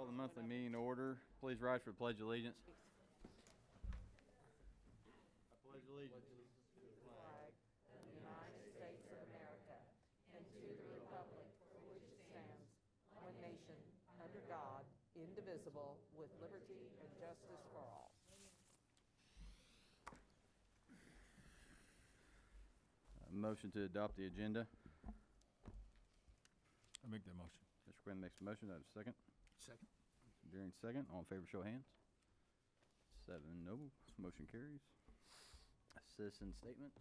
Call the monthly meeting to order. Please rise for the Pledge of Allegiance. I pledge allegiance to the flag of the United States of America and to the republic for which it stands, one nation, under God, indivisible, with liberty and justice for all. Motion to adopt the agenda. I make that motion. Mr. Quinn makes a motion. Do I have a second? Second. Mr. Deering, second. All in favor, show of hands. 7 no. Motion carries. Citizen statements.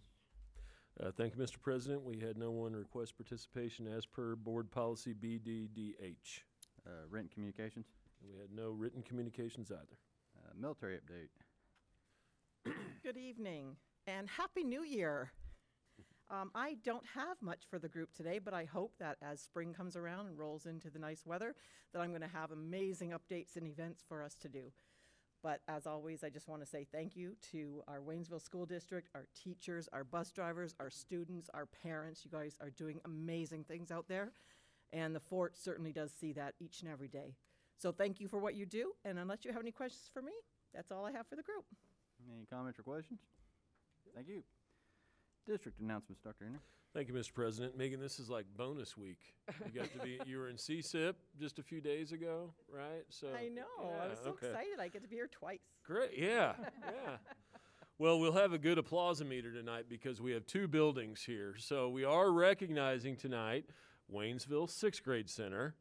Thank you, Mr. President. We had no one request participation as per Board Policy BDDH. Written communications. We had no written communications either. Military update. Good evening and Happy New Year. I don't have much for the group today, but I hope that as spring comes around and rolls into the nice weather, that I'm going to have amazing updates and events for us to do. But as always, I just want to say thank you to our Waynesville School District, our teachers, our bus drivers, our students, our parents. You guys are doing amazing things out there, and the fort certainly does see that each and every day. So thank you for what you do, and unless you have any questions for me, that's all I have for the group. Any comments or questions? Thank you. District announcements, Dr. Henry. Thank you, Mr. President. Megan, this is like bonus week. You were in CSIP just a few days ago, right? So I know. yeah, I was so okay. excited. I get to be here twice. Great, yeah, yeah. Well, we'll have a good applause-meter tonight because we have two buildings here. So we are recognizing tonight Waynesville 6th Grade Center.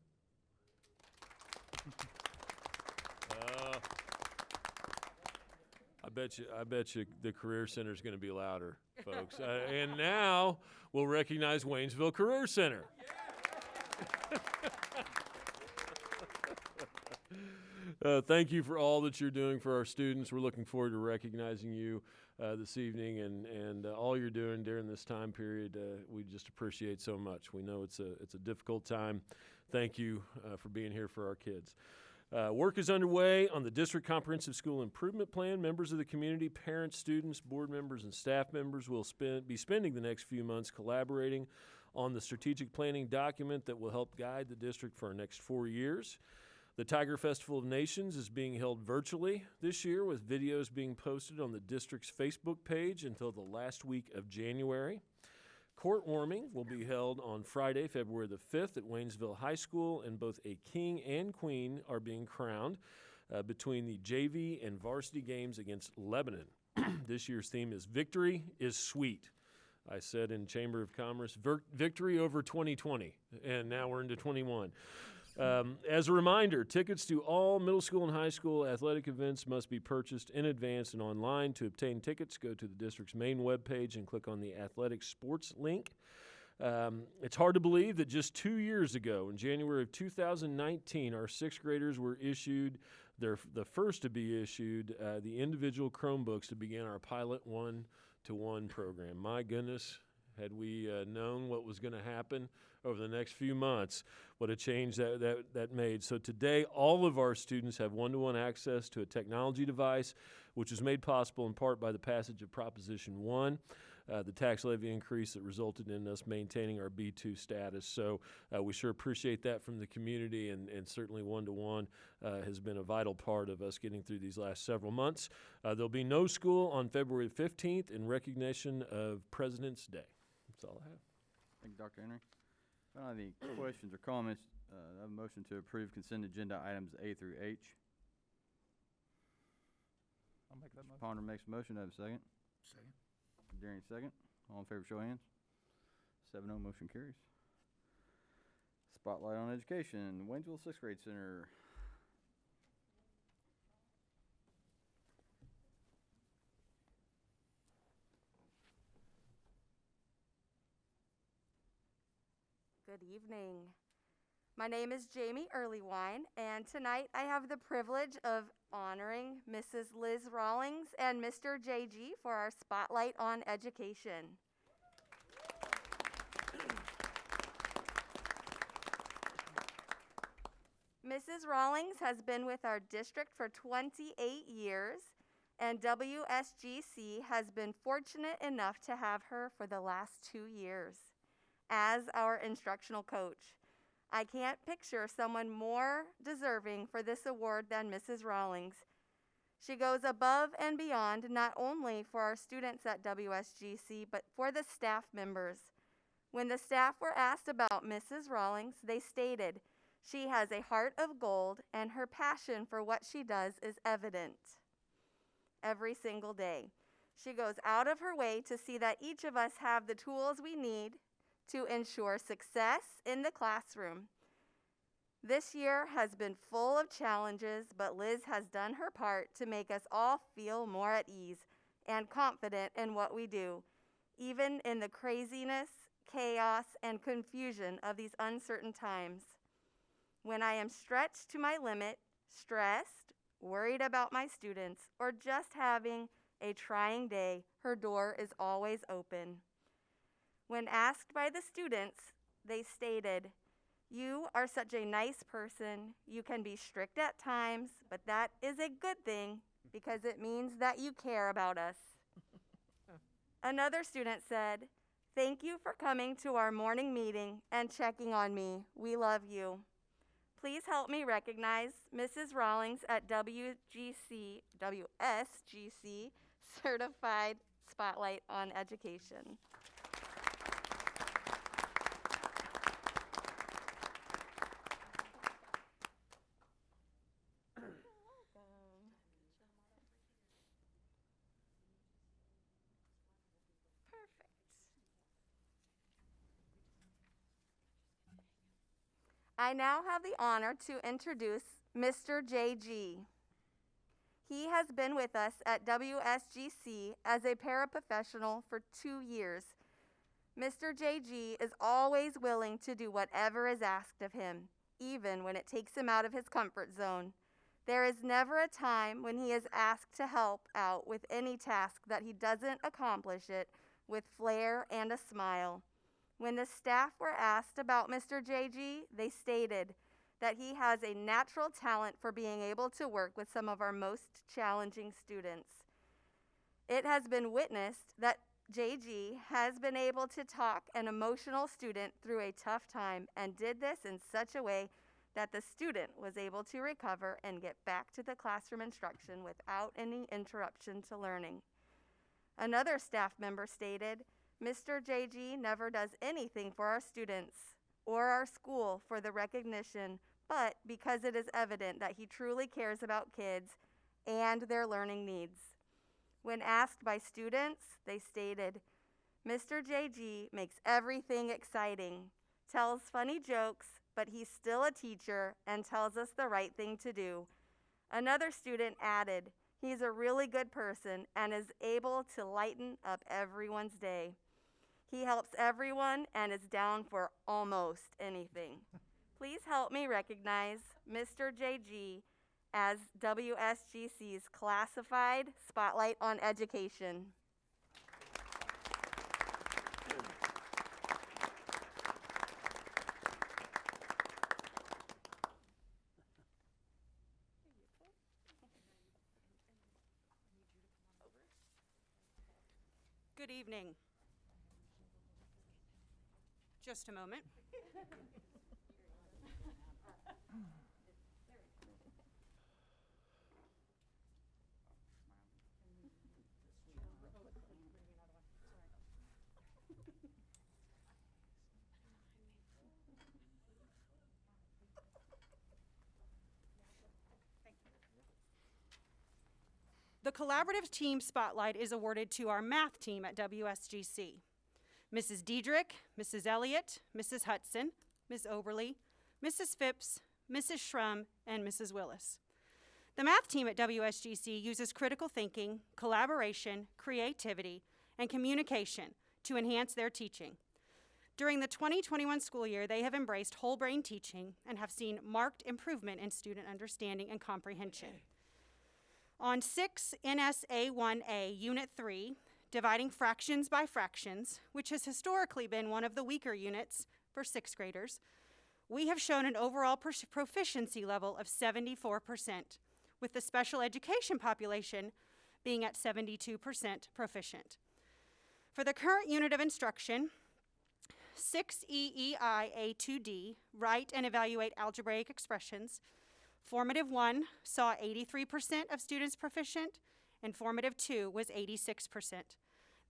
I bet you the Career Center is going to be louder, folks. And now we'll recognize Waynesville Career Center. Thank you for all that you're doing for our students. We're looking forward to recognizing you this evening and all you're doing during this time period. We just appreciate so much. We know it's a difficult time. Thank you for being here for our kids. Work is underway on the District Comprehensive School Improvement Plan. Members of the community, parents, students, board members, and staff members will be spending the next few months collaborating on the strategic planning document that will help guide the district for our next 4 years. The Tiger Festival of Nations is being held virtually this year, with videos being posted on the district's Facebook page until the last week of January. Court warming will be held on Friday, February the 5th at Waynesville High School, and both a king and queen are being crowned between the JV and varsity games against Lebanon. This year's theme is Victory is Sweet. I said in Chamber of Commerce, victory over 2020, and now we're into 21. As a reminder, tickets to all middle school and high school athletic events must be purchased in advance and online. To obtain tickets, go to the district's main webpage and click on the athletic sports link. It's hard to believe that just 2 years ago, in January of 2019, our 6th graders were issued the first to be issued the individual Chromebooks to begin our pilot 1-to-1 program. My goodness. Had we known what was going to happen over the next few months, what a change that made. So today, all of our students have one-to-one access to a technology device, which was made possible in part by the passage of Proposition 1, the tax levy increase that resulted in us maintaining our B2 status. So we sure appreciate that from the community, and certainly one-to-one has been a vital part of us getting through these last several months. There'll be no school on February 15th in recognition of President's Day. That's all I have. Thank you, Dr. Henry. If I don't have any questions or comments, I have a motion to approve consent agenda items A through H. I'll make that motion. Ponder makes a motion. Do I have a second? Second. Deering, second. All in favor, show of hands. 7-0, motion carries. Spotlight on education, Waynesville 6th Grade Center. Good evening. My name is Jamie Earlywine, and tonight I have the privilege of honoring Mrs. Liz Rawlings and Mr. JG for our Spotlight on Education. Mrs. Rawlings has been with our district for 28 years, and WSGC has been fortunate enough to have her for the last 2 years as our instructional coach. I can't picture someone more deserving for this award than Mrs. Rawlings. She goes above and beyond not only for our students at WSGC, but for the staff members. When the staff were asked about Mrs. Rawlings, they stated, "She has a heart of gold and her passion for what she does is evident every single day. She goes out of her way to see that each of us have the tools we need to ensure success in the classroom. This year has been full of challenges, but Liz has done her part to make us all feel more at ease and confident in what we do, even in the craziness, chaos, and confusion of these uncertain times. When I am stretched to my limit, stressed, worried about my students, or just having a trying day, her door is always open." When asked by the students, they stated, "You are such a nice person. You can be strict at times, but that is a good thing because it means that you care about us." Another student said, "Thank you for coming to our morning meeting and checking on me. We love you." Please help me recognize Mrs. Rawlings at WSGC Certified Spotlight on Education. I now have the honor to introduce Mr. J.G. He has been with us at WSGC as a paraprofessional for 2 years. Mr. J.G. is always willing to do whatever is asked of him, even when it takes him out of his comfort zone. There is never a time when he is asked to help out with any task that he doesn't accomplish it with flair and a smile. When the staff were asked about Mr. J.G., they stated that he has a natural talent for being able to work with some of our most challenging students. It has been witnessed that J.G. has been able to talk an emotional student through a tough time and did this in such a way that the student was able to recover and get back to the classroom instruction without any interruption to learning. Another staff member stated, "Mr. J.G. never does anything for our students or our school for the recognition, but because it is evident that he truly cares about kids and their learning needs." When asked by students, they stated, "Mr. J.G. makes everything exciting, tells funny jokes, but he's still a teacher and tells us the right thing to do." Another student added, "He's a really good person and is able to lighten up everyone's day. He helps everyone and is down for almost anything." Please help me recognize Mr. J.G. as WSGC's Classified Spotlight on Education. Good evening. Just a moment. The Collaborative Team Spotlight is awarded to our math team at WSGC. Mrs. Diedrich, Mrs. Elliott, Mrs. Hudson, Ms. Oberly, Mrs. Phipps, Mrs. Schrum, and Mrs. Willis. The math team at WSGC uses critical thinking, collaboration, creativity, and communication to enhance their teaching. During the 2021 school year, they have embraced whole brain teaching and have seen marked improvement in student understanding and comprehension. On 6 NSA 1A Unit 3, Dividing Fractions by Fractions, which has historically been one of the weaker units for 6th graders, we have shown an overall proficiency level of 74%, with the special education population being at 72% proficient. For the current unit of instruction, 6 EEI-A2D, Write and Evaluate Algebraic Expressions. Formative 1 saw 83% of students proficient, and Formative 2 was 86%.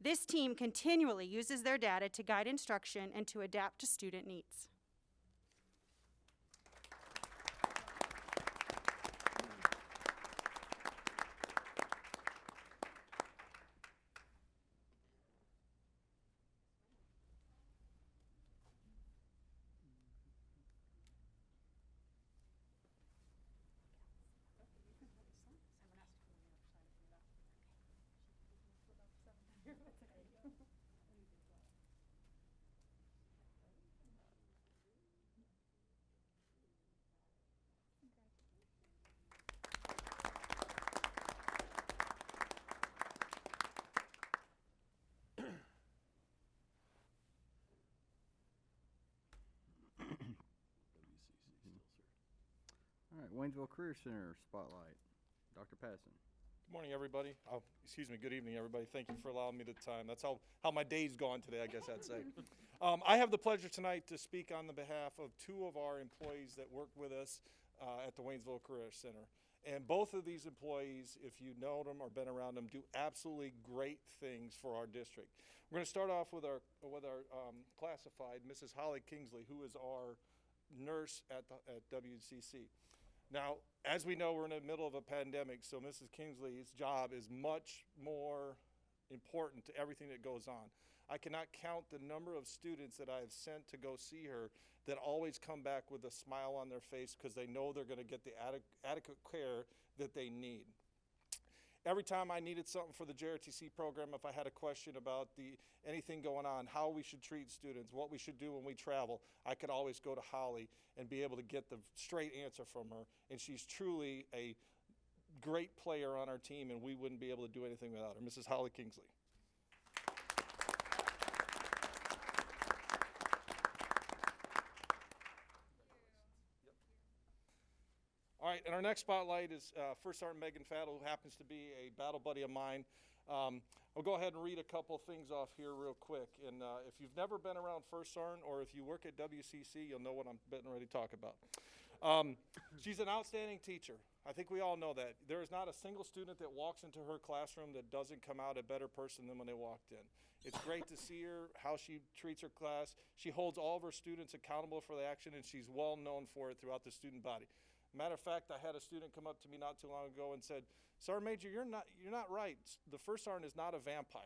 This team continually uses their data to guide instruction and to adapt to student needs. All right, Waynesville Career Center Spotlight. Dr. Passon. Good morning, everybody. Good evening, everybody. Thank you for allowing me the time. That's how my day's gone today, I guess I'd say. I have the pleasure tonight to speak on the behalf of two of our employees that work with us at the Waynesville Career Center. And both of these employees, if you know them or been around them, do absolutely great things for our district. We're going to start off with our classified, Mrs. Holly Kingsley, who is our nurse at WCC. Now, as we know, we're in the middle of a pandemic, so Mrs. Kingsley's job is much more important to everything that goes on. I cannot count the number of students that I have sent to go see her that always come back with a smile on their face because they know they're going to get the adequate care that they need. Every time I needed something for the JRTC program, if I had a question about anything going on, how we should treat students, what we should do when we travel, I could always go to Holly and be able to get the straight answer from her. And she's truly a great player on our team, and we wouldn't be able to do anything without her. Mrs. Holly Kingsley. All right, and our next spotlight is First Sergeant Megan Fattle, who happens to be a battle buddy of mine. I'll go ahead and read a couple things off here real quick. And if you've never been around First Sergeant, or if you work at WCC, you'll know what I'm getting ready to talk about. She's an outstanding teacher. I think we all know that. There is not a single student that walks into her classroom that doesn't come out a better person than when they walked in. It's great to see her, how she treats her class. She holds all of her students accountable for the action, and she's well known for it throughout the student body. Matter of fact, I had a student come up to me not too long ago and said, "Sergeant Major, you're not right. The First Sergeant is not a vampire.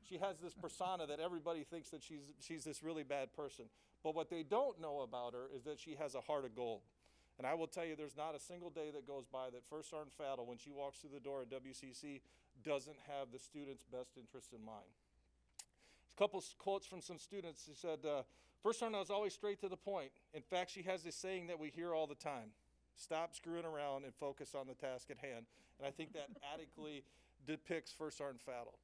She has this persona that everybody thinks that she's this really bad person. But what they don't know about her is that she has a heart of gold." And I will tell you, there's not a single day that goes by that First Sergeant Fattle, when she walks through the door at WCC, doesn't have the student's best interests in mind. A couple quotes from some students. She said, "First Sergeant was always straight to the point. In fact, she has this saying that we hear all the time: stop screwing around and focus on the task at hand." And I think that adequately depicts First Sergeant Fattle.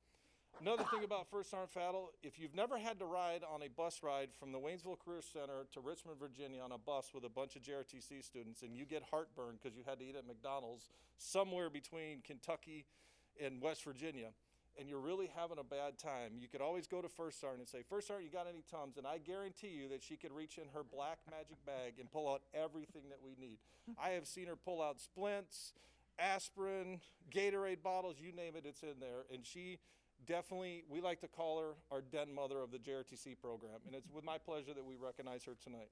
Another thing about First Sergeant Fattle, if you've never had to ride on a bus ride from the Waynesville Career Center to Richmond, Virginia on a bus with a bunch of JRTC students, and you get heartburn because you had to eat at McDonald's somewhere between Kentucky and West Virginia, and you're really having a bad time, you could always go to First Sergeant and say, "First Sergeant, you got any Tums?" And I guarantee you that she could reach in her black magic bag and pull out everything that we need. I have seen her pull out splints, aspirin, Gatorade bottles, you name it, it's in there. And she definitely, we like to call her our den mother of the JRTC program. And it's with my pleasure that we recognize her tonight.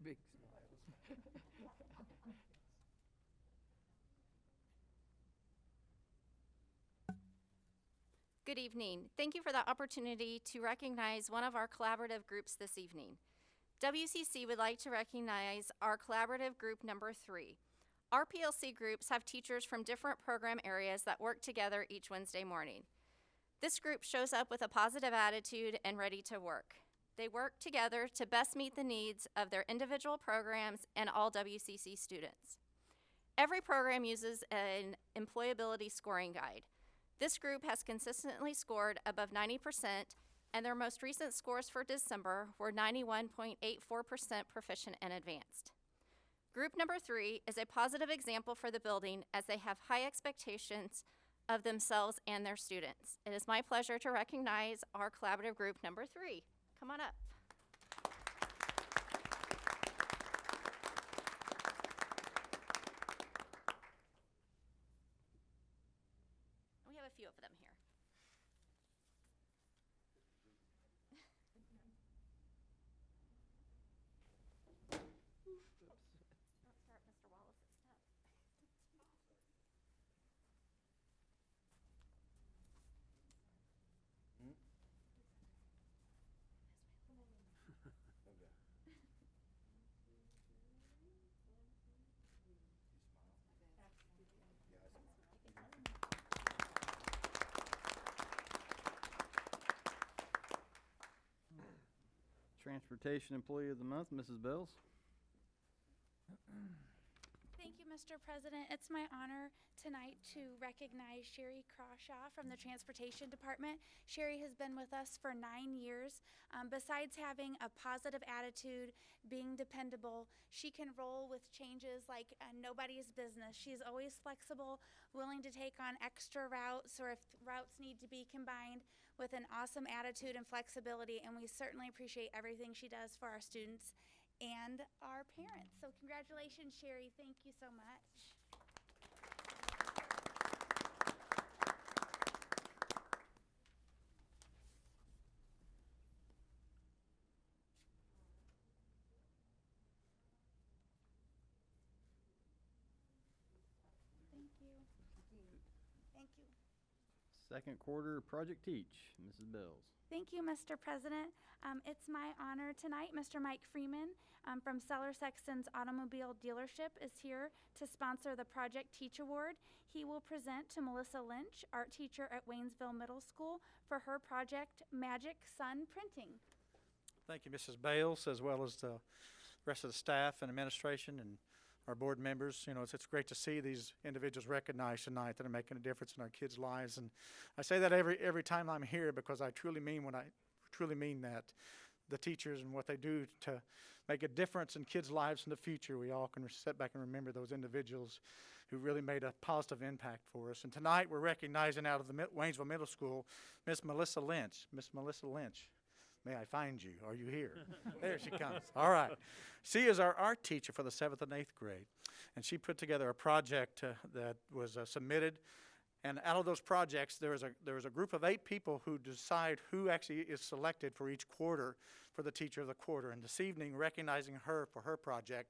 Big smiles. Good evening. Thank you for the opportunity to recognize one of our collaborative groups this evening. WCC would like to recognize our collaborative group number 3. Our PLC groups have teachers from different program areas that work together each Wednesday morning. This group shows up with a positive attitude and ready to work. They work together to best meet the needs of their individual programs and all WCC students. Every program uses an employability scoring guide. This group has consistently scored above 90%, and their most recent scores for December were 91.84% proficient and advanced. Group number 3 is a positive example for the building as they have high expectations of themselves and their students. It is my pleasure to recognize our collaborative group number 3. Come on up. We have a few of them here. Start Mr. Wallace's step. Transportation Employee of the Month, Mrs. Bells. Thank you, Mr. President. It's my honor tonight to recognize Sherry Crawshaw from the Transportation Department. Sherry has been with us for 9 years. Besides having a positive attitude, being dependable, she can roll with changes like nobody's business. She's always flexible, willing to take on extra routes, or if routes need to be combined, with an awesome attitude and flexibility, and we certainly appreciate everything she does for our students and our parents. So congratulations, Sherry. Thank you so much. Thank you. Thank you. Second quarter Project Teach, Mrs. Bells. Thank you, Mr. President. It's my honor tonight. Mr. Mike Freeman from Seller Sexton's Automobile Dealership is here to sponsor the Project Teach Award. He will present to Melissa Lynch, art teacher at Waynesville Middle School, for her project Magic Sun Printing. Thank you, Mrs. Bales, as well as the rest of the staff and administration and our board members. You know, it's great to see these individuals recognized tonight that are making a difference in our kids' lives. And I say that every time I'm here because I truly mean that. The teachers and what they do to make a difference in kids' lives in the future. We all can sit back and remember those individuals who really made a positive impact for us. And tonight we're recognizing out of the Waynesville Middle School, Miss Melissa Lynch. Miss Melissa Lynch. May I find you? Are you here? There she comes. All right. She is our art teacher for the 7th and 8th grade. And she put together a project that was submitted. And out of those projects, there is a group of 8 people who decide who actually is selected for each quarter for the Teacher of the Quarter. And this evening, recognizing her for her project,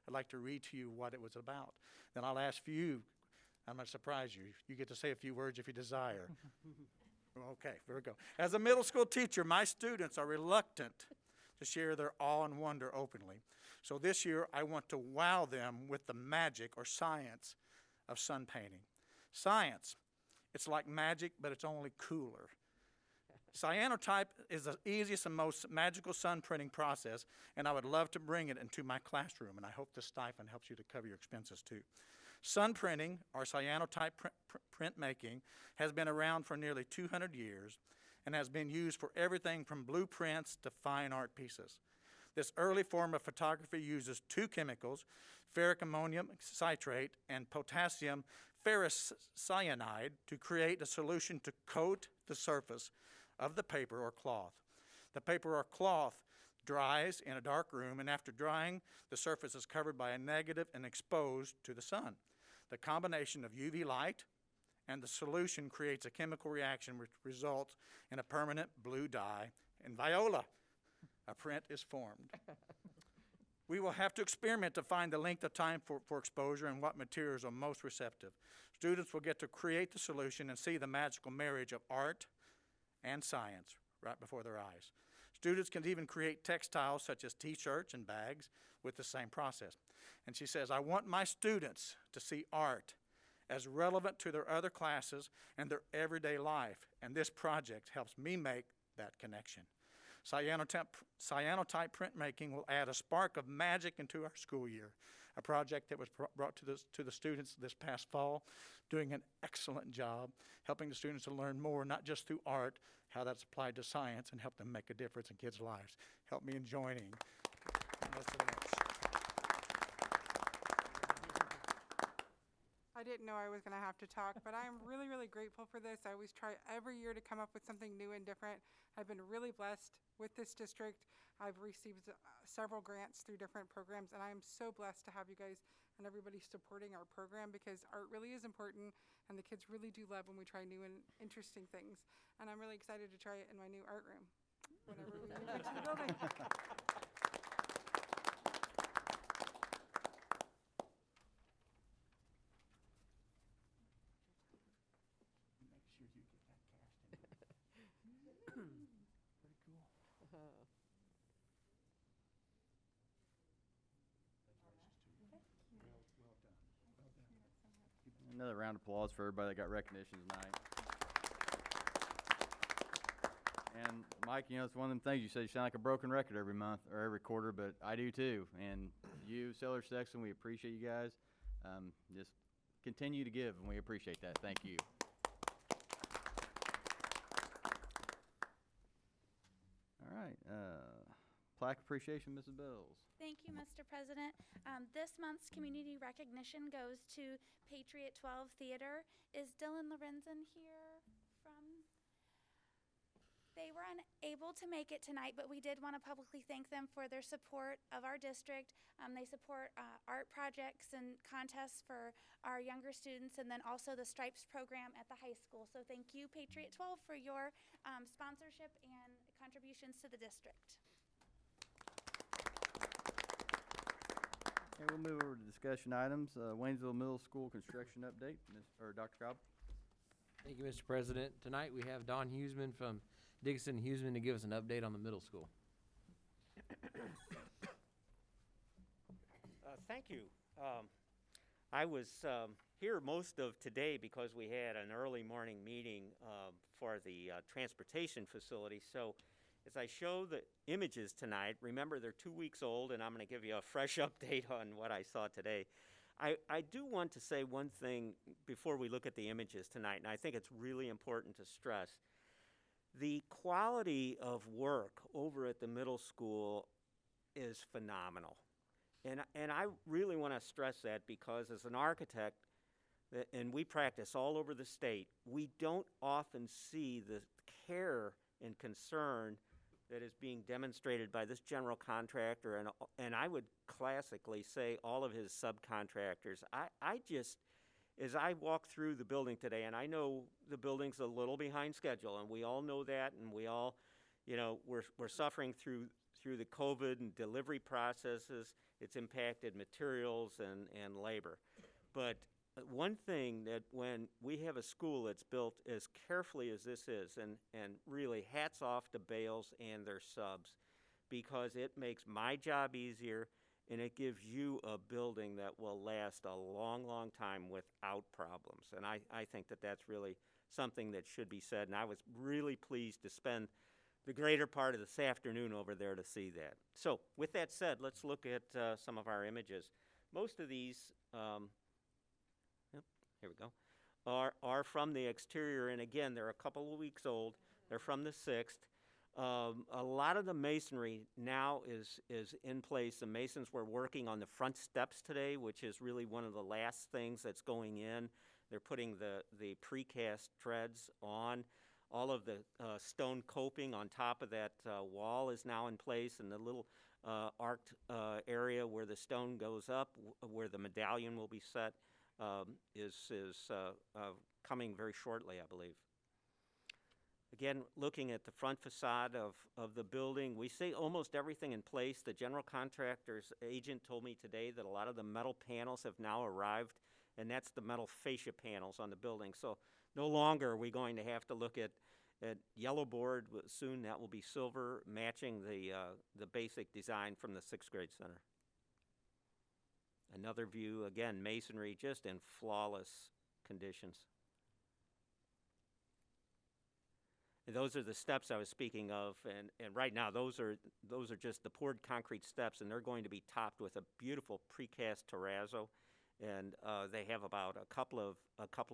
I'd like to read to you what it was about. Then I'll ask for you. I'm going to surprise you. You get to say a few words if you desire. Okay, here we go. As a middle school teacher, my students are reluctant to share their awe and wonder openly. So this year, I want to wow them with the magic or science of sun painting. Science, it's like magic, but it's only cooler. Cyanotype is the easiest and most magical sun printing process, and I would love to bring it into my classroom, and I hope this stipend helps you to cover your expenses too. Sun printing, or cyanotype printmaking, has been around for nearly 200 years and has been used for everything from blueprints to fine art pieces. This early form of photography uses 2 chemicals, ferric ammonium citrate and potassium ferrocyanide, to create a solution to coat the surface of the paper or cloth. The paper or cloth dries in a dark room, and after drying, the surface is covered by a negative and exposed to the sun. The combination of UV light and the solution creates a chemical reaction which results in a permanent blue dye, and viola, a print is formed. We will have to experiment to find the length of time for exposure and what materials are most receptive. Students will get to create the solution and see the magical marriage of art and science right before their eyes. Students can even create textiles such as t-shirts and bags with the same process. And she says, I want my students to see art as relevant to their other classes and their everyday life, and this project helps me make that connection. Cyanotype printmaking will add a spark of magic into our school year. a project that was brought to the students this past fall, doing an excellent job, helping the students to learn more, not just through art, how that's applied to science and help them make a difference in kids' lives. Help me in joining. Most of the next. I didn't know I was going to have to talk, but I am really, really grateful for this. I always try every year to come up with something new and different. I've been really blessed with this district. I've received several grants through different programs, and I am so blessed to have you guys and everybody supporting our program, because art really is important, and the kids really do love when we try new and interesting things. And I'm really excited to try it in my new art room whenever we move into the building. Another round of applause for everybody that got recognition tonight. And Mike, you know, it's one of them things you say, you sound like a broken record every month or every quarter, but I do too. And you, Sellers Sexton, we appreciate you guys. Just continue to give, and we appreciate that. Thank you. All right. Plaque appreciation, Mrs. Bells. Thank you, Mr. President. This month's community recognition goes to Patriot 12 Theater. Is Dylan Lorenzen here from? They were unable to make it tonight, but we did want to publicly thank them for their support of our district. They support art projects and contests for our younger students, and then also the Stripes program at the high school. So thank you, Patriot 12, for your sponsorship and contributions to the district. Okay, we'll move over to discussion items. Waynesville Middle School construction update. Dr. Cobb. Thank you, Mr. President. Tonight we have Don Huseman from Dixon Huseman to give us an update on the middle school. Thank you. I was here most of today because we had an early morning meeting for the transportation facility. So as I show the images tonight, remember they're 2 weeks old, and I'm going to give you a fresh update on what I saw today. I do want to say one thing before we look at the images tonight, and I think it's really important to stress. The quality of work over at the middle school is phenomenal. And I really want to stress that because as an architect, and we practice all over the state, we don't often see the care and concern that is being demonstrated by this general contractor, and I would classically say all of his subcontractors. I just, as I walk through the building today, and I know the building's a little behind schedule, and we all know that, and we all, you know, we're suffering through the COVID and delivery processes. It's impacted materials and labor. But one thing that when we have a school that's built as carefully as this is, and really hats off to Bales and their subs, because it makes my job easier and it gives you a building that will last a long, long time without problems. And I think that that's really something that should be said, and I was really pleased to spend the greater part of this afternoon over there to see that. So with that said, let's look at some of our images. Most of these, here we go, are from the exterior, and again, they're a couple of weeks old. They're from the 6th. A lot of the masonry now is in place. The masons were working on the front steps today, which is really one of the last things that's going in. They're putting the precast treads on. All of the stone coping on top of that wall is now in place, and the little arced area where the stone goes up, where the medallion will be set, is coming very shortly, I believe. Again, looking at the front facade of the building, we see almost everything in place. The general contractor's agent told me today that a lot of the metal panels have now arrived, and that's the metal fascia panels on the building. So no longer are we going to have to look at yellow board. Soon that will be silver, matching the basic design from the 6th grade center. Another view, again, masonry just in flawless conditions. those are the steps I was speaking of, and right now those are just the poured concrete steps, and they're going to be topped with a beautiful precast terrazzo, and they have about a couple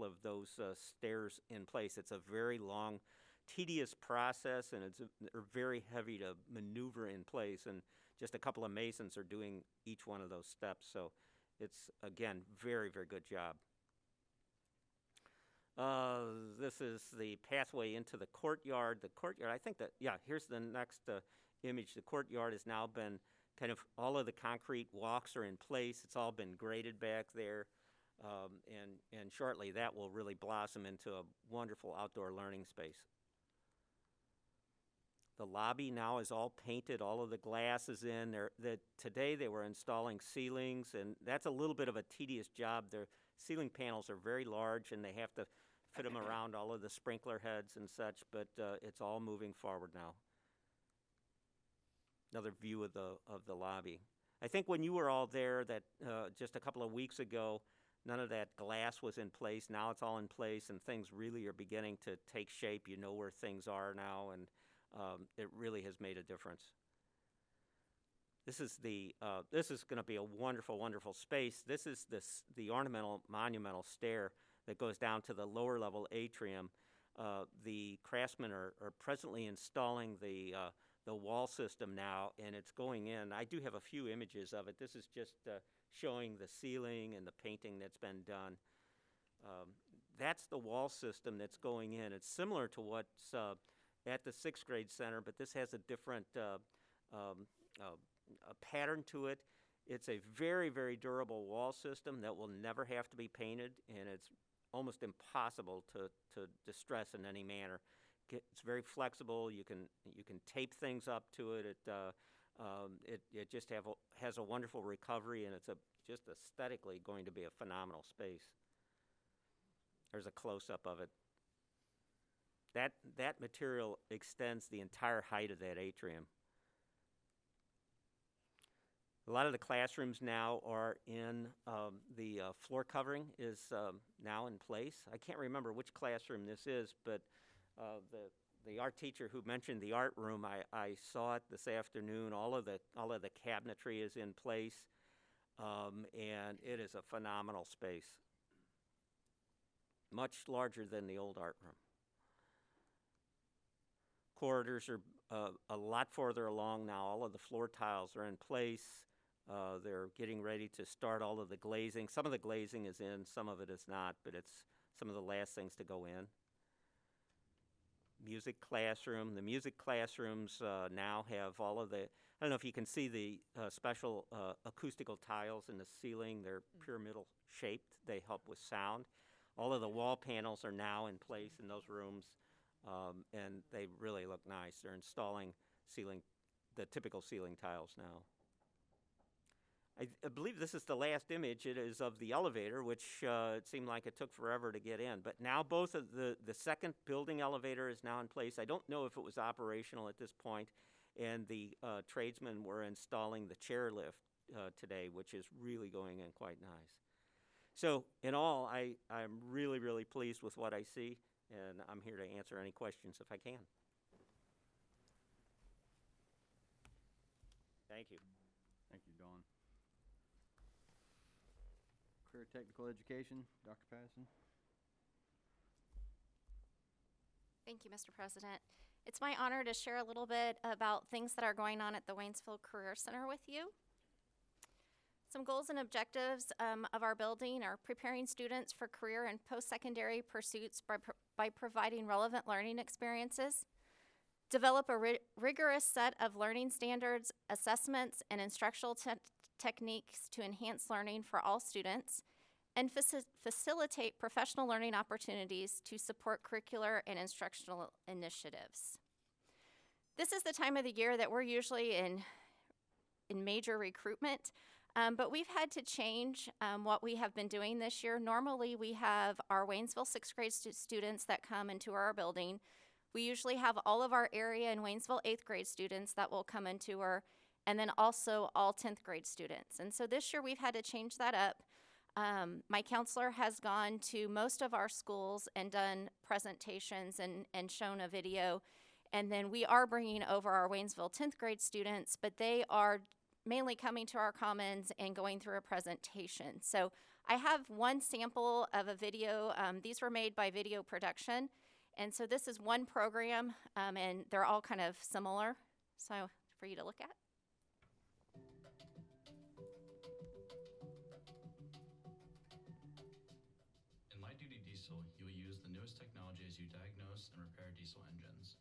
of those stairs in place. It's a very long, tedious process, and they're very heavy to maneuver in place, and just a couple of masons are doing each one of those steps. So it's, again, very, very good job. This is the pathway into the courtyard. The courtyard, I think that, yeah, here's the next image. The courtyard has now been kind of, all of the concrete walks are in place. It's all been graded back there. And shortly that will really blossom into a wonderful outdoor learning space. The lobby now is all painted. All of the glass is in there. Today they were installing ceilings, and that's a little bit of a tedious job. Their ceiling panels are very large, and they have to fit them around all of the sprinkler heads and such, but it's all moving forward now. Another view of the lobby. I think when you were all there that just a couple of weeks ago, none of that glass was in place. Now it's all in place, and things really are beginning to take shape. You know where things are now, and it really has made a difference. This is going to be a wonderful, wonderful space. This is the ornamental monumental stair that goes down to the lower level atrium. The craftsmen are presently installing the wall system now, and it's going in. I do have a few images of it. This is just showing the ceiling and the painting that's been done. That's the wall system that's going in. It's similar to what's at the 6th grade center, but this has a different pattern to it. It's a very, very durable wall system that will never have to be painted, and it's almost impossible to distress in any manner. It's very flexible. You can tape things up to it. It just has a wonderful recovery, and it's just aesthetically going to be a phenomenal space. There's a close-up of it. That material extends the entire height of that atrium. A lot of the classrooms now are in, the floor covering is now in place. I can't remember which classroom this is, but the art teacher who mentioned the art room, I saw it this afternoon. All of the cabinetry is in place, and it is a phenomenal space. Much larger than the old art room. Corridors are a lot further along now. All of the floor tiles are in place. They're getting ready to start all of the glazing. Some of the glazing is in, some of it is not, but it's some of the last things to go in. Music classroom. The music classrooms now have all of the, I don't know if you can see the special acoustical tiles in the ceiling. They're pyramidal shaped. They help with sound. All of the wall panels are now in place in those rooms, and they really look nice. They're installing the typical ceiling tiles now. I believe this is the last image. It is of the elevator, which it seemed like it took forever to get in. But now both of the second building elevator is now in place. I don't know if it was operational at this point, and the tradesmen were installing the chairlift today, which is really going in quite nice. So in all, I'm really, really pleased with what I see, and I'm here to answer any questions if I can. Thank you. Thank you, Dawn. Career Technical Education, Dr. Patterson. Thank you, Mr. President. It's my honor to share a little bit about things that are going on at the Waynesville Career Center with you. Some goals and objectives of our building are preparing students for career and post-secondary pursuits by providing relevant learning experiences, develop a rigorous set of learning standards, assessments, and instructional techniques to enhance learning for all students, and facilitate professional learning opportunities to support curricular and instructional initiatives. This is the time of the year that we're usually in major recruitment, but we've had to change what we have been doing this year. Normally, we have our Waynesville 6th grade students that come into our building. We usually have all of our area and Waynesville 8th grade students that will come into our, and then also all 10th grade students. And so this year we've had to change that up. My counselor has gone to most of our schools and done presentations and shown a video. And then we are bringing over our Waynesville 10th grade students, but they are mainly coming to our commons and going through a presentation. So I have one sample of a video. These were made by Video Production. And so this is one program, and they're all kind of similar. So for you to look at. In light-duty diesel, you will use the newest technology as you diagnose and repair diesel engines.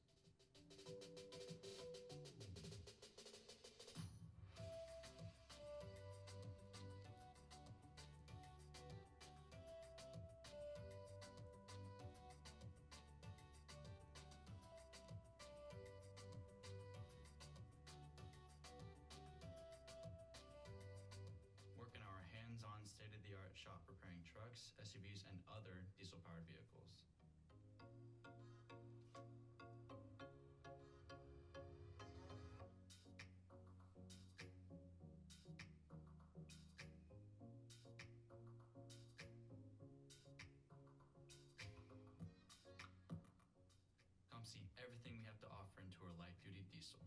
Work in our hands-on, state-of-the-art shop repairing trucks, SUVs, and other diesel-powered vehicles. Come see everything we have to offer in Tour Light Duty Diesel.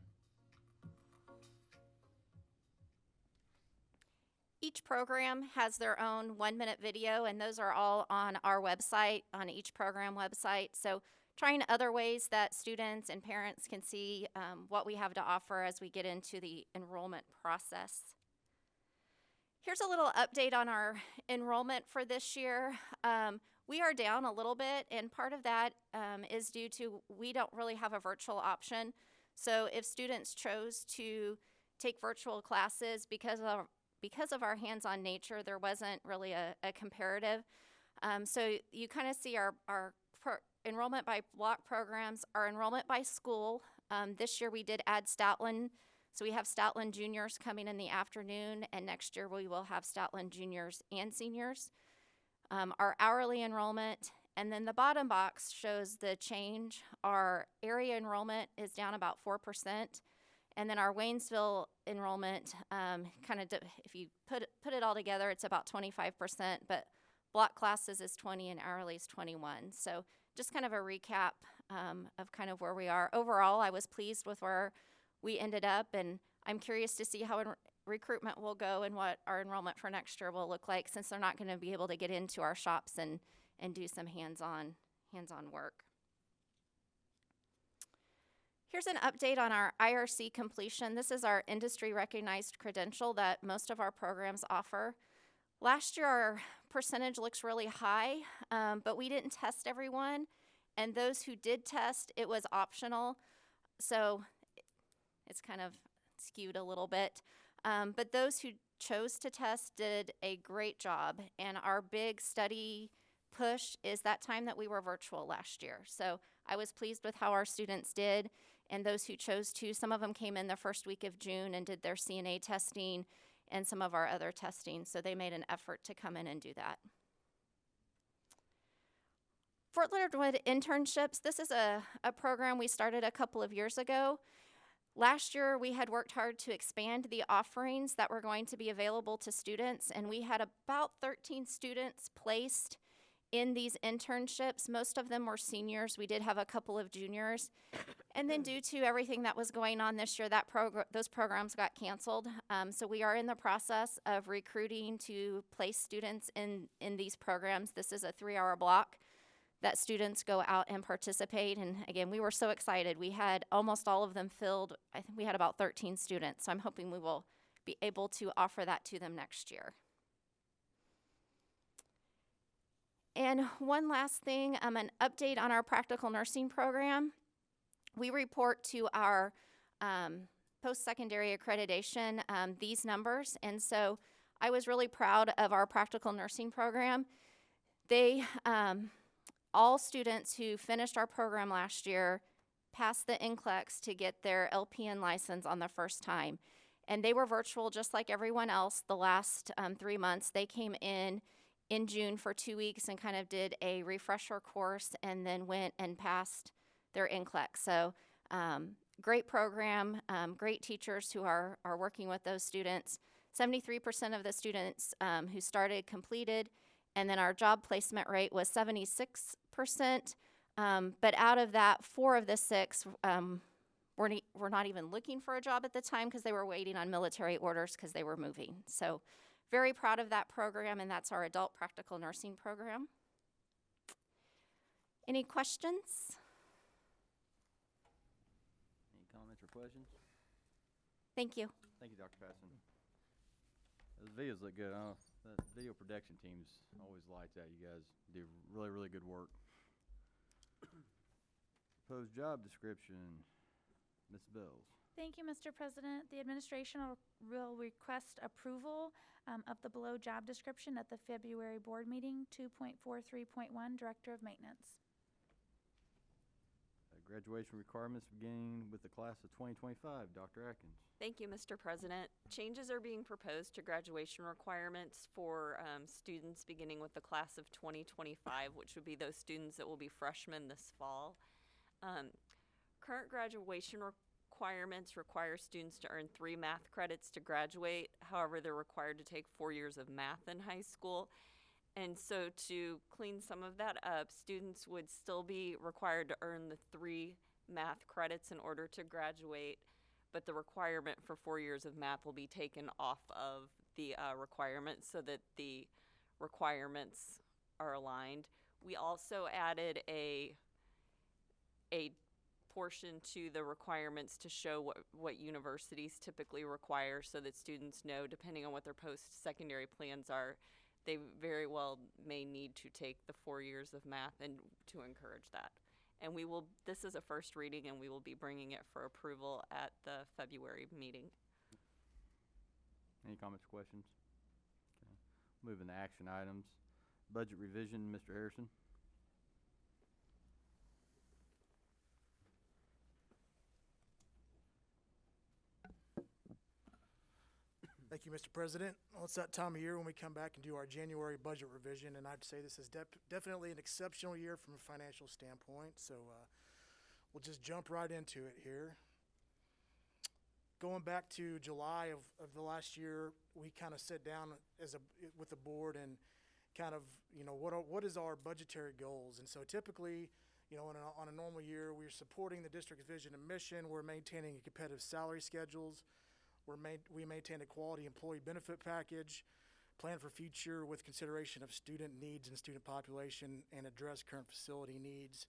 Each program has their own 1-minute video, and those are all on our website, on each program website. So trying other ways that students and parents can see what we have to offer as we get into the enrollment process. Here's a little update on our enrollment for this year. We are down a little bit, and part of that is due to we don't really have a virtual option. So if students chose to take virtual classes because of our hands-on nature, there wasn't really a comparative. So you kind of see our enrollment by block programs, our enrollment by school. This year we did add Stoutland. So we have Stoutland juniors coming in the afternoon, and next year we will have Stoutland juniors and seniors. Our hourly enrollment, and then the bottom box shows the change. Our area enrollment is down about 4%. And then our Waynesville enrollment, if you put it all together, it's about 25%, but block classes is 20 and hourly is 21. So just kind of a recap of kind of where we are. Overall, I was pleased with where we ended up, and I'm curious to see how recruitment will go and what our enrollment for next year will look like, since they're not going to be able to get into our shops and do some hands-on work. Here's an update on our IRC completion. This is our industry-recognized credential that most of our programs offer. Last year, our percentage looks really high, but we didn't test everyone, and those who did test, it was optional, so it's kind of skewed a little bit. But those who chose to test did a great job, and our big study push is that time that we were virtual last year. So I was pleased with how our students did, and those who chose to. Some of them came in the first week of June and did their CNA testing and some of our other testing, so they made an effort to come in and do that. Fort Leonard Wood internships, this is a program we started a couple of years ago. Last year, we had worked hard to expand the offerings that were going to be available to students, and we had about 13 students placed in these internships. Most of them were seniors. We did have a couple of juniors. And then due to everything that was going on this year, those programs got canceled. So we are in the process of recruiting to place students in these programs. This is a 3-hour block that students go out and participate. And again, we were so excited. We had almost all of them filled. I think we had about 13 students. So I'm hoping we will be able to offer that to them next year. And one last thing, an update on our practical nursing program. We report to our post-secondary accreditation these numbers, and so I was really proud of our practical nursing program. They, all students who finished our program last year passed the NCLEX to get their LPN license on the first time. And they were virtual just like everyone else the last 3 months. They came in June for 2 weeks and kind of did a refresher course and then went and passed their NCLEX. So great program, great teachers who are working with those students. 73% of the students who started completed, and then our job placement rate was 76%. But out of that, 4 of the 6 were not even looking for a job at the time because they were waiting on military orders because they were moving. So very proud of that program, and that's our adult practical nursing program. Any questions? Any comments or questions? Thank you. Thank you, Dr. Passon. Those videos look good. The video production team's always lights out. You guys do really, really good work. Proposed job description, Ms. Bells. Thank you, Mr. President. The administration will request approval of the below job description at the February board meeting. 2.43.1, Director of Maintenance. Graduation requirements beginning with the class of 2025. Dr. Atkins. Thank you, Mr. President. Changes are being proposed to graduation requirements for students beginning with the class of 2025, which would be those students that will be freshmen this fall. Current graduation requirements require students to earn 3 math credits to graduate. However, they're required to take 4 years of math in high school. And so to clean some of that up, students would still be required to earn the 3 math credits in order to graduate, but the requirement for 4 years of math will be taken off of the requirements so that the requirements are aligned. We also added a portion to the requirements to show what universities typically require so that students know, depending on what their post-secondary plans are, they very well may need to take the 4 years of math and to encourage that. And this is a first reading, and we will be bringing it for approval at the February meeting. Any comments or questions? Okay. Moving to action items. Budget revision, Mr. Harrison. Thank you, Mr. President. Well, it's that time of year when we come back and do our January budget revision, and I'd say this is definitely an exceptional year from a financial standpoint, so we'll just jump right into it here. Going back to July of the last year, we kind of sat down with the board and kind of, what is our budgetary goals? And so typically, on a normal year, we're supporting the district's vision and mission. We're maintaining competitive salary schedules. We maintain a quality employee benefit package, plan for future with consideration of student needs and student population, and address current facility needs.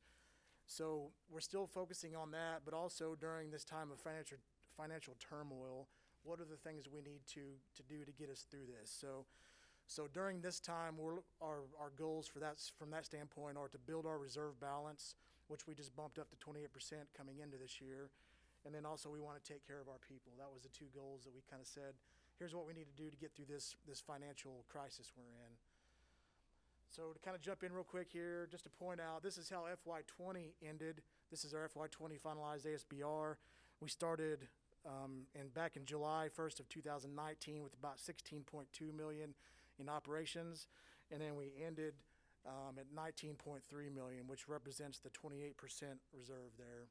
So we're still focusing on that, but also during this time of financial turmoil, what are the things we need to do to get us through this? So during this time, our goals from that standpoint are to build our reserve balance, which we just bumped up to 28% coming into this year. And then also we want to take care of our people. That was the 2 goals that we kind of said, here's what we need to do to get through this financial crisis we're in. So to kind of jump in real quick here, just to point out, this is how FY20 ended. This is our FY20 finalized ASBR. We started back in July 1st of 2019 with about $16.2 million in operations. And then we ended at $19.3 million, which represents the 28% reserve there.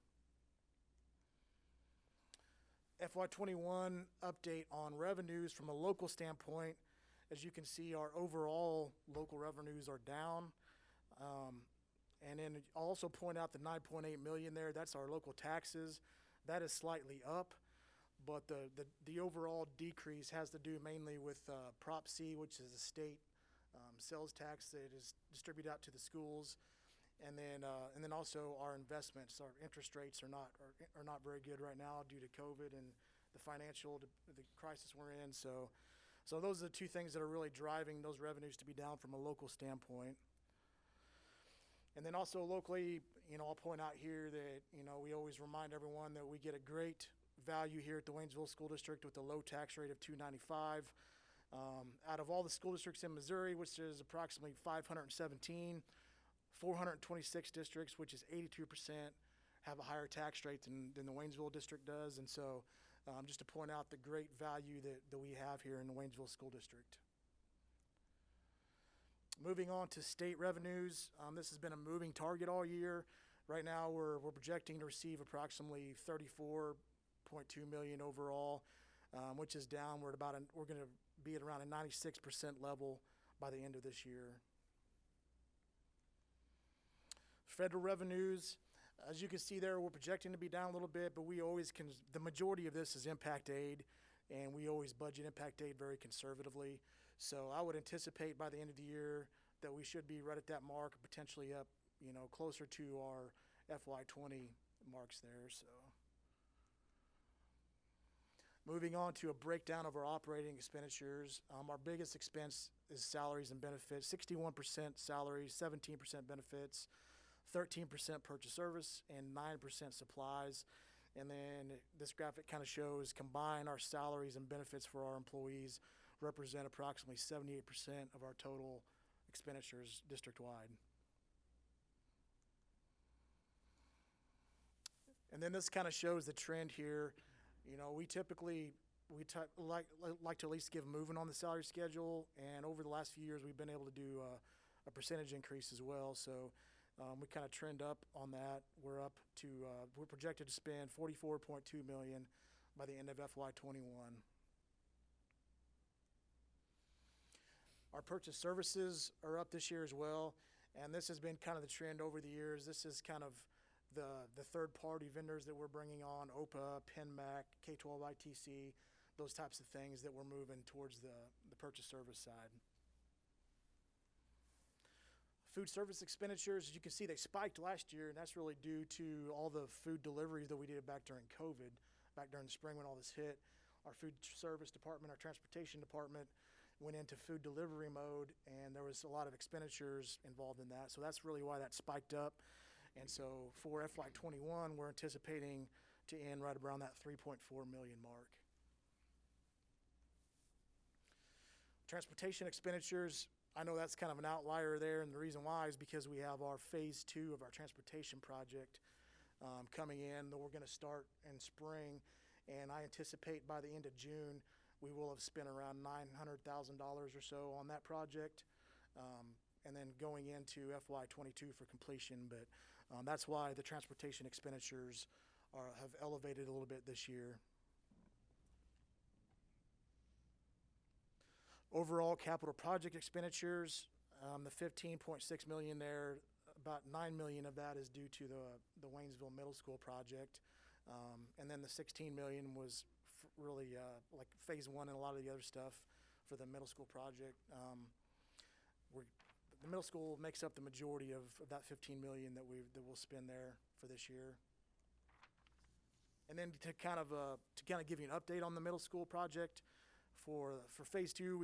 FY21 update on revenues from a local standpoint. As you can see, our overall local revenues are down. And then I'll also point out the $9.8 million there, that's our local taxes. That is slightly up, but the overall decrease has to do mainly with Prop C, which is a state sales tax that is distributed out to the schools. And then also our investments, our interest rates are not very good right now due to COVID and the crisis we're in. So those are the 2 things that are really driving those revenues to be down from a local standpoint. And then also locally, I'll point out here that, we always remind everyone that we get a great value here at the Waynesville School District with a low tax rate of $295. Out of all the school districts in Missouri, which is approximately 517, 426 districts, which is 82%, have a higher tax rate than the Waynesville district does. And so just to point out the great value that we have here in the Waynesville School District. Moving on to state revenues, this has been a moving target all year. Right now we're projecting to receive approximately $34.2 million overall, which is down. We're going to be at around a 96% level by the end of this year. Federal revenues, as you can see there, we're projecting to be down a little bit, but we always can, the majority of this is impact aid, and we always budget impact aid very conservatively. So I would anticipate by the end of the year that we should be right at that mark, potentially up, you know, closer to our FY20 marks there. So moving on to a breakdown of our operating expenditures, our biggest expense is salaries and benefits, 61% salaries, 17% benefits, 13% purchase service, and 9% supplies. And then this graphic kind of shows combined our salaries and benefits for our employees represent approximately 78% of our total expenditures district-wide. And then this kind of shows the trend here. You know, we typically like to at least give movement on the salary schedule, and over the last few years we've been able to do a percentage increase as well. So we kind of trend up on that. We're up to we're projected to spend $44.2 million by the end of FY21. Our purchase services are up this year as well, and this has been kind of the trend over the years. This is kind of the third-party vendors that we're bringing on, OPA, PenMac, K-12 ITC, those types of things that we're moving towards the purchase service side. Food service expenditures, as you can see, they spiked last year, and that's really due to all the food deliveries that we did back during COVID, back during the spring when all this hit. Our food service department, our transportation department went into food delivery mode, and there was a lot of expenditures involved in that. So that's really why that spiked up. And so for FY21, we're anticipating to end right around that $3.4 million mark. Transportation expenditures, I know that's kind of an outlier there, and the reason why is because we have our phase 2 of our transportation project coming in that we're going to start in spring, and I anticipate by the end of June we will have spent around $900,000 or so on that project, and then going into FY22 for completion. But that's why the transportation expenditures have elevated a little bit this year. Overall capital project expenditures, the $15.6 million there, about $9 million of that is due to the Waynesville Middle School project, and then the $16 million was really like phase 1 and a lot of the other stuff for the middle school project. The middle school makes up the majority of that $15 million that we'll spend there for this year. And then to kind of give you an update on the middle school project, for phase 2,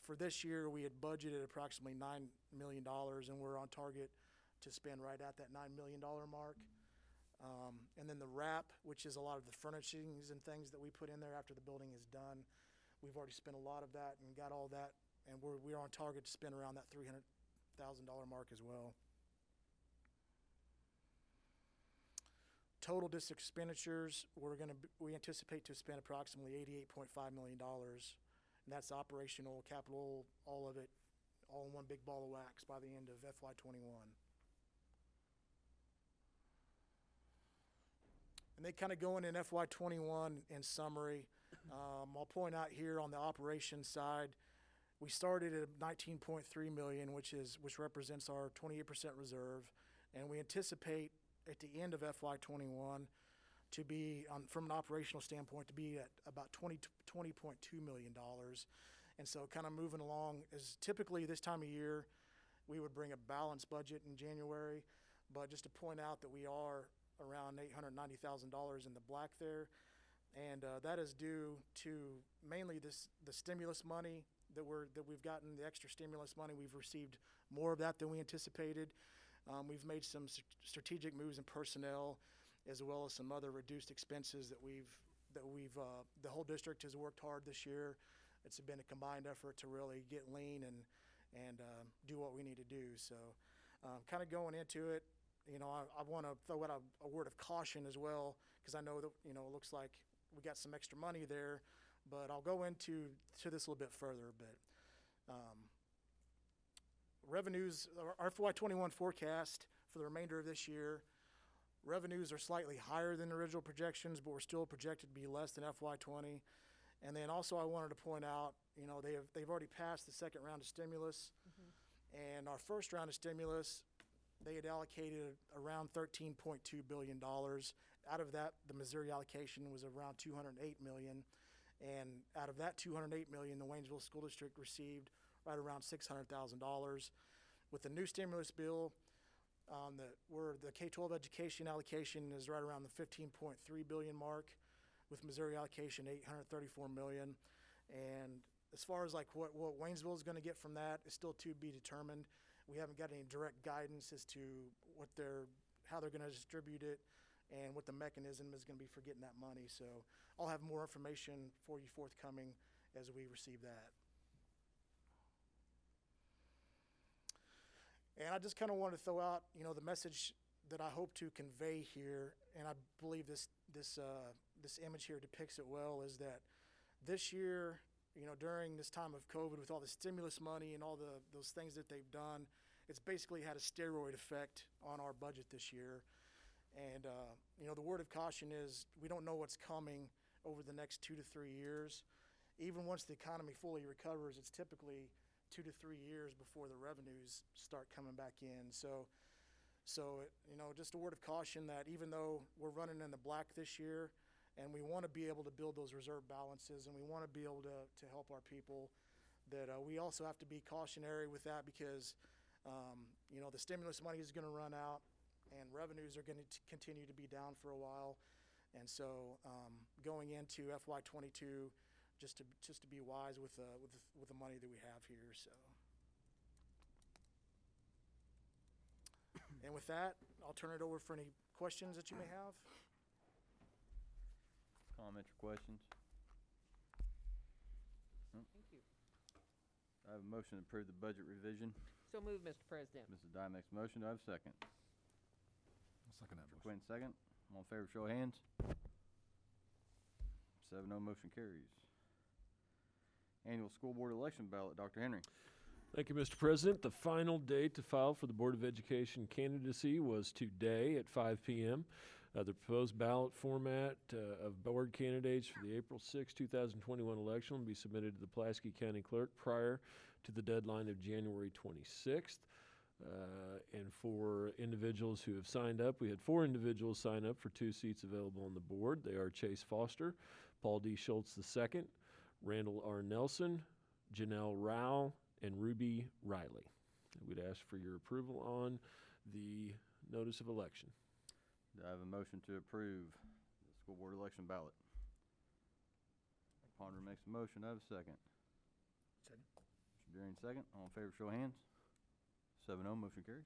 for this year we had budgeted approximately $9 million, and we're on target to spend right at that $9 million mark. And then the wrap, which is a lot of the furnishings and things that we put in there after the building is done, we've already spent a lot of that and got all that, and we're on target to spend around that $300,000 mark as well. Total district expenditures, we anticipate to spend approximately $88.5 million, and that's operational, capital, all of it, all in one big ball of wax by the end of FY21. And they kind of go in FY21 in summary. I'll point out here on the operations side, we started at $19.3 million, which represents our 28% reserve, and we anticipate at the end of FY21 to be, from an operational standpoint, to be at about $20.2 million. And so kind of moving along, is typically this time of year we would bring a balanced budget in January, but just to point out that we are around $890,000 in the black there, and that is due to mainly the stimulus money that we've gotten, the extra stimulus money. We've received more of that than we anticipated. We've made some strategic moves in personnel, as well as some other reduced expenses that the whole district has worked hard this year. It's been a combined effort to really get lean and do what we need to do. So kind of going into it, you know, I want to throw out a word of caution as well, because I know that, you know, it looks like we got some extra money there, but I'll go into this a little bit further. But revenues, our FY21 forecast for the remainder of this year, revenues are slightly higher than the original projections, but we're still projected to be less than FY20. And then also I wanted to point out, you know, they've already passed the second round of stimulus. And our first round of stimulus, they had allocated around $13.2 billion. Out of that, the Missouri allocation was around $208 million. And out of that $208 million, the Waynesville School District received right around $600,000. With the new stimulus bill, the K-12 education allocation is right around the $15.3 billion mark, with Missouri allocation $834 million. And as far as like what Waynesville is going to get from that is still to be determined. We haven't got any direct guidance as to how they're going to distribute it and what the mechanism is going to be for getting that money. So I'll have more information for you forthcoming as we receive that. And I just kind of wanted to throw out, you know, the message that I hope to convey here, and I believe this image here depicts it well, is that this year, you know, during this time of COVID, with all the stimulus money and all those things that they've done, it's basically had a steroid effect on our budget this year. And, you know, the word of caution is we don't know what's coming over the next 2 to 3 years. Even once the economy fully recovers, it's typically 2 to 3 years before the revenues start coming back in. So, you know, just a word of caution that even though we're running in the black this year, and we want to be able to build those reserve balances, and we want to be able to help our people, that we also have to be cautionary with that because, you know, the stimulus money is going to run out, and revenues are going to continue to be down for a while. And so going into FY22, just to be wise with the money that we have here. So, and with that, I'll turn it over for any questions that you may have. Comments or questions? Thank you. I have a motion to approve the budget revision. So moved, Mr. President. Mrs. Dye makes a motion. Do I have a second? I'll second that Mr. motion. Quinn, second. All in favor, show of hands. 7-0, motion carries. Annual school board election ballot, Dr. Henry. Thank you, Mr. President. The final date to file for the Board of Education candidacy was today at 5 p.m. The proposed ballot format of board candidates for the April 6, 2021 election will be submitted to the Pulaski County Clerk prior to the deadline of January 26th. And for individuals who have signed up, we had 4 individuals sign up for 2 seats available on the board. They are Chase Foster, Paul D. Schultz II, Randall R. Nelson, Janelle Rao, and Ruby Riley. We'd ask for your approval on the notice of election. Do I have a motion to approve the school board election ballot? Ponder makes a motion. Do I have a second? Second. Mr. Deering, second. All in favor, show of hands. 7-0, motion carries.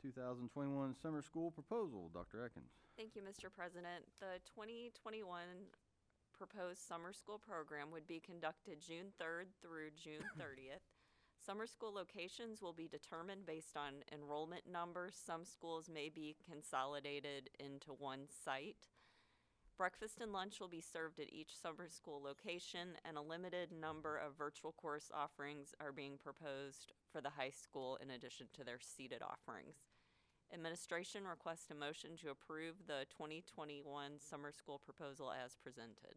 2021 summer school proposal, Dr. Atkins. Thank you, Mr. President. The 2021 proposed summer school program would be conducted June 3rd through June 30th. Summer school locations will be determined based on enrollment numbers. Some schools may be consolidated into one site. Breakfast and lunch will be served at each summer school location, and a limited number of virtual course offerings are being proposed for the high school in addition to their seated offerings. Administration requests a motion to approve the 2021 summer school proposal as presented.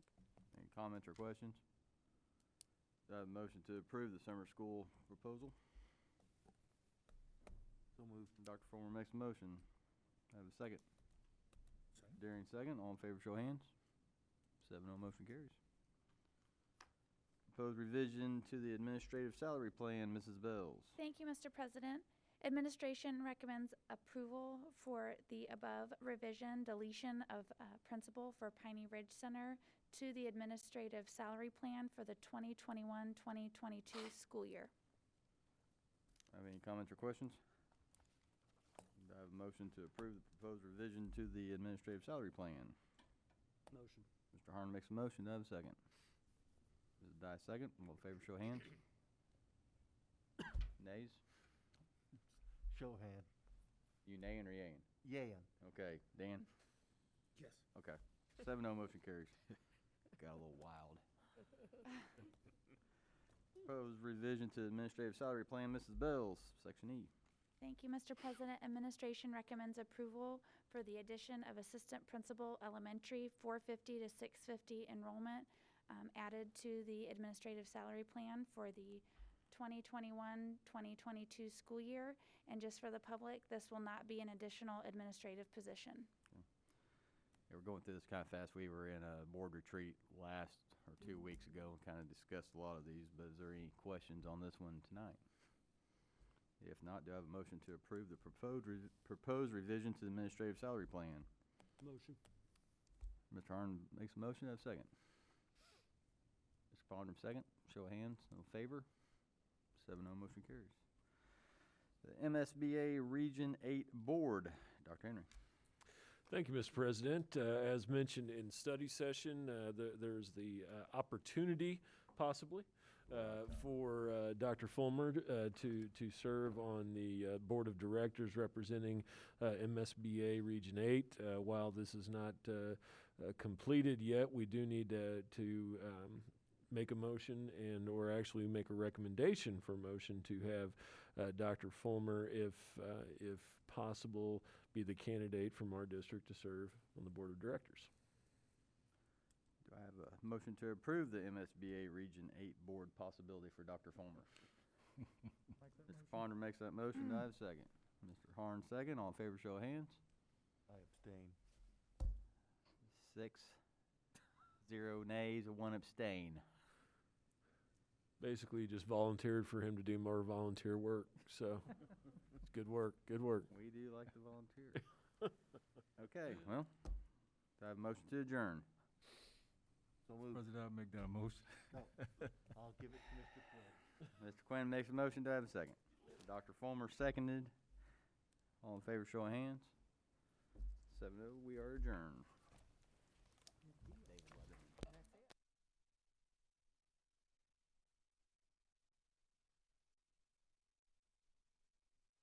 Any comments or questions? Do I have a motion to approve the summer school proposal? So moved. Dr. Fulmer makes a motion. I have a second. Second. Deering, second. All in favor, show of hands. 7-0, motion carries. Proposed revision to the administrative salary plan, Mrs. Bells. Thank you, Mr. President. Administration recommends approval for the above revision, deletion of principal for Piney Ridge Center to the administrative salary plan for the 2021-2022 school year. Have any comments or questions? Do I have a motion to approve the proposed revision to the administrative salary plan? Motion. Mr. Harn makes a motion. Do I have a second? Mrs. Dye, second. All in favor, show of hands. Nays? Show of hand. You naying or yaying? Yayin. Okay. Dan? Yes. Okay. 7-0, motion carries. Got a little wild. Proposed revision to administrative salary plan, Mrs. Bells, Section E. Thank you, Mr. President. Administration recommends approval for the addition of Assistant Principal Elementary 450 to 650 enrollment added to the administrative salary plan for the 2021-2022 school year. And just for the public, this will not be an additional administrative position. Yeah, we're going through this kind of fast. We were in a board retreat last or 2 weeks ago and kind of discussed a lot of these, but is there any questions on this one tonight? If not, do I have a motion to approve the proposed revision to the administrative salary plan? Motion. Mr. Harn makes a motion. Do I have a second? Mr. Fondram, second. Show of hands. All in favor? 7-0, motion carries. The MSBA Region 8 Board. Dr. Henry. Thank you, Mr. President. As mentioned in study session, there's the opportunity, possibly, for Dr. Fulmer to serve on the Board of Directors representing MSBA Region 8. While this is not completed yet, we do need to make a motion or actually make a recommendation for a motion to have Dr. Fulmer, if possible, be the candidate from our district to serve on the Board of Directors. Do I have a motion to approve the MSBA Region 8 Board possibility for Dr. Fulmer? Mr. Fondram makes that motion. Do I have a second? Mr. Harn, second. All in favor, show of hands. I abstain. 6-0 nays, 1 abstain. Basically, just volunteered for him to do more volunteer work, so it's good work, good work. We do like to volunteer. Okay, well, do I have a motion to adjourn? So moved. President, I'll make that a motion. No, I'll give it to Mr. Quinn. Mr. Quinn makes a motion. Do I have a second? Dr. Fulmer seconded. All in favor, show of hands. 7-0, we are adjourned.